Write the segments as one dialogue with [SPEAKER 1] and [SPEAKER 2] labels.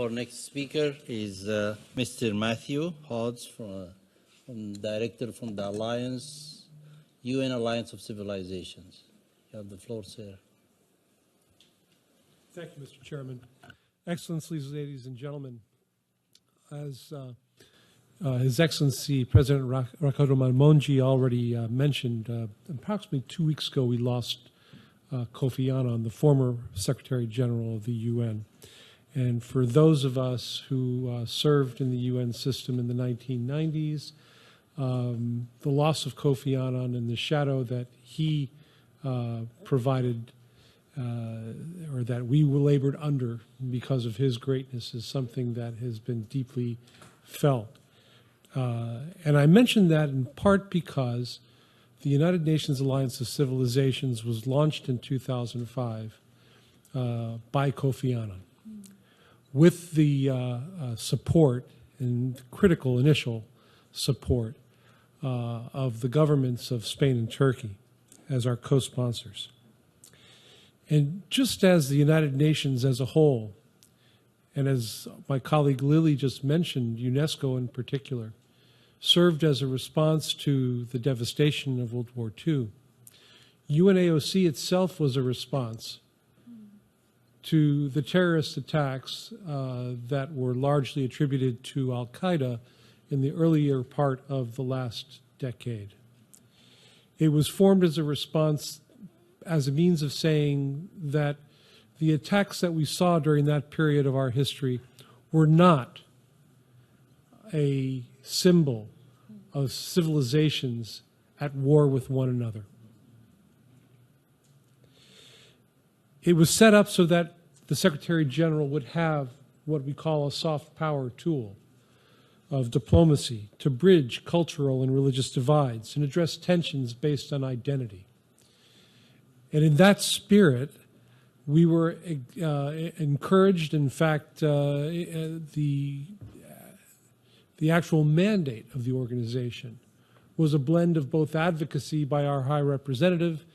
[SPEAKER 1] Our next speaker is Mr. Matthew Hodes, Director from the UN Alliance of Civilizations. You have the floor, sir.
[SPEAKER 2] Thank you, Mr. Chairman. Excellencies, ladies and gentlemen, as His Excellency President Rakadoman Monji already mentioned, approximately 2 weeks ago we lost Kofi Annan, the former Secretary General of the UN. And for those of us who served in the UN system in the 1990s, the loss of Kofi Annan and the shadow that he provided or that we labored under because of his greatness is something that has been deeply felt. And I mention that in part because the United Nations Alliance of Civilizations was launched in 2005 by Kofi Annan with the support and critical initial support of the governments of Spain and Turkey as our co-sponsors. And just as the United Nations as a whole, and as my colleague Lily just mentioned, UNESCO in particular, served as a response to the devastation of World War II, UNAOC itself was a response to the terrorist attacks that were largely attributed to Al-Qaeda in the earlier part of the last decade. It was formed as a response as a means of saying that the attacks that we saw during that period of our history were not a symbol of civilizations at war with one another. It was set up so that the Secretary General would have what we call a soft power tool of diplomacy to bridge cultural and religious divides and address tensions based on identity. And in that spirit, we were encouraged. In fact, the actual mandate of the organization was a blend of both advocacy by our High Representative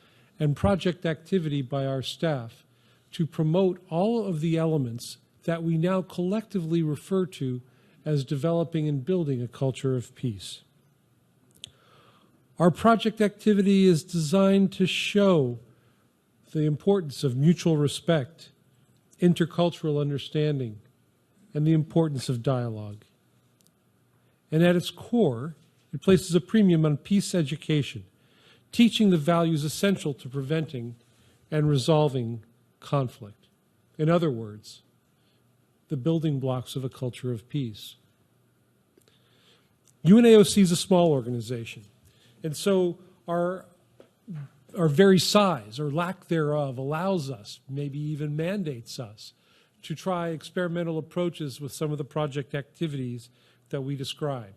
[SPEAKER 2] and project activity by our staff to promote all of the elements that we now collectively refer to as developing and building a culture of peace. Our project activity is designed to show the importance of mutual respect, intercultural understanding, and the importance of dialogue. And at its core, it places a premium on peace education, teaching the values essential to preventing and resolving conflict. In other words, the building blocks of a culture of peace. UNAOC is a small organization, and so our very size or lack thereof allows us, maybe even mandates us, to try experimental approaches with some of the project activities that we describe.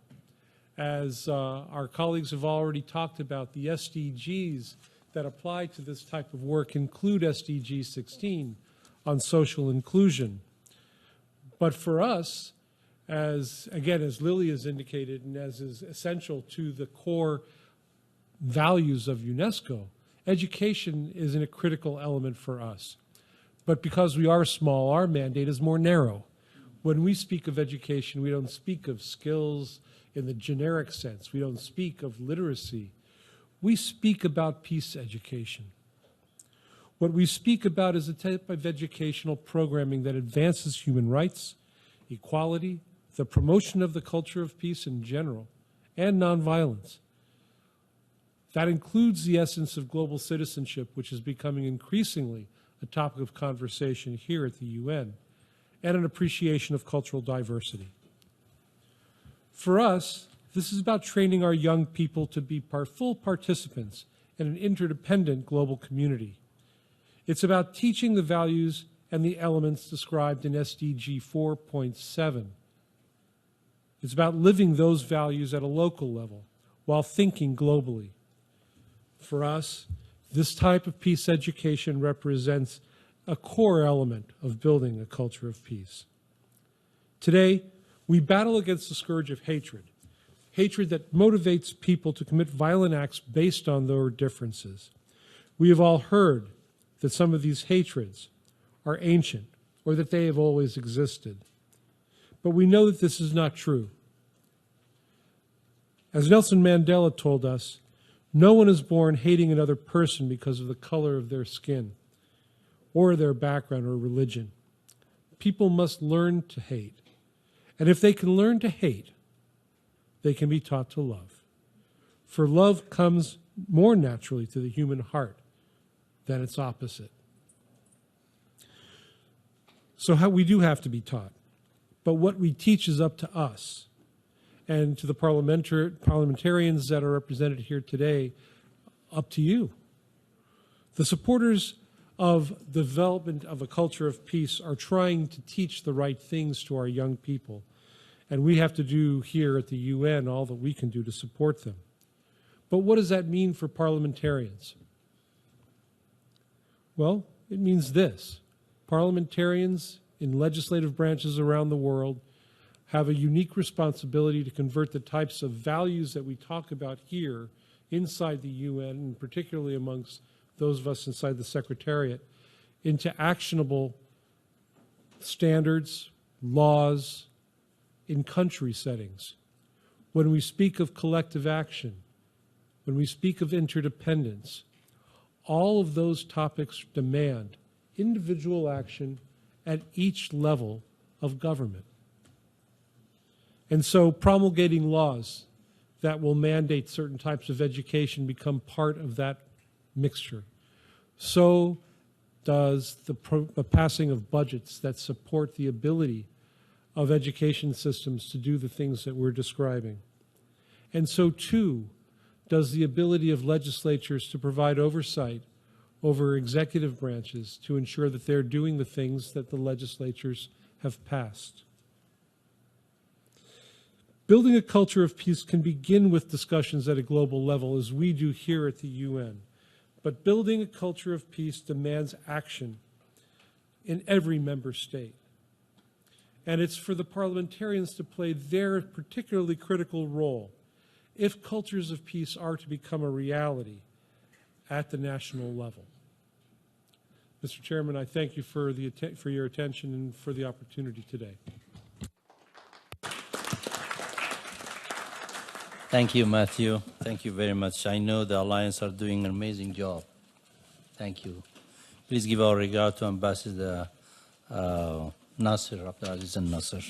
[SPEAKER 2] As our colleagues have already talked about, the SDGs that apply to this type of work include SDG 16 on social inclusion. But for us, as Lily has indicated and as is essential to the core values of UNESCO, education is a critical element for us. But because we are small, our mandate is more narrow. When we speak of education, we don't speak of skills in the generic sense. We don't speak of literacy. We speak about peace education. What we speak about is a type of educational programming that advances human rights, equality, the promotion of the culture of peace in general, and nonviolence. That includes the essence of global citizenship, which is becoming increasingly a topic of conversation here at the UN, and an appreciation of cultural diversity. For us, this is about training our young people to be full participants in an interdependent global community. It's about teaching the values and the elements described in SDG 4.7. It's about living those values at a local level while thinking globally. For us, this type of peace education represents a core element of building a culture of peace. Today, we battle against the scourge of hatred that motivates people to commit violent acts based on their differences. We have all heard that some of these hatreds are ancient or that they have always existed. But we know that this is not true. As Nelson Mandela told us, no one is born hating another person because of the color of their skin or their background or religion. People must learn to hate. And if they can learn to hate, they can be taught to love. For love comes more naturally to the human heart than its opposite. So we do have to be taught. But what we teach is up to us and to the parliamentarians that are represented here today, up to you. The supporters of the development of a culture of peace are trying to teach the right things to our young people. And we have to do here at the UN all that we can do to support them. But what does that mean for parliamentarians? Well, it means this. Parliamentarians in legislative branches around the world have a unique responsibility to convert the types of values that we talk about here inside the UN, and particularly amongst those of us inside the Secretariat, into actionable standards, laws in country settings. When we speak of collective action, when we speak of interdependence, all of those topics demand individual action at each level of government. And so promulgating laws that will mandate certain types of education become part of that mixture. So does the passing of budgets that support the ability of education systems to do the things that we're describing. And so too does the ability of legislatures to provide oversight over executive branches to ensure that they're doing the things that the legislatures have passed. Building a culture of peace can begin with discussions at a global level, as we do here at the UN. But building a culture of peace demands action in every member state. And it's for the parliamentarians to play their particularly critical role if cultures of peace are to become a reality at the national level. Mr. Chairman, I thank you for your attention and for the opportunity today.
[SPEAKER 1] Thank you, Matthew. Thank you very much. I know the Alliance are doing an amazing job. Thank you. Please give our regard to Ambassador Nasser, Abdulaziz and Nasser.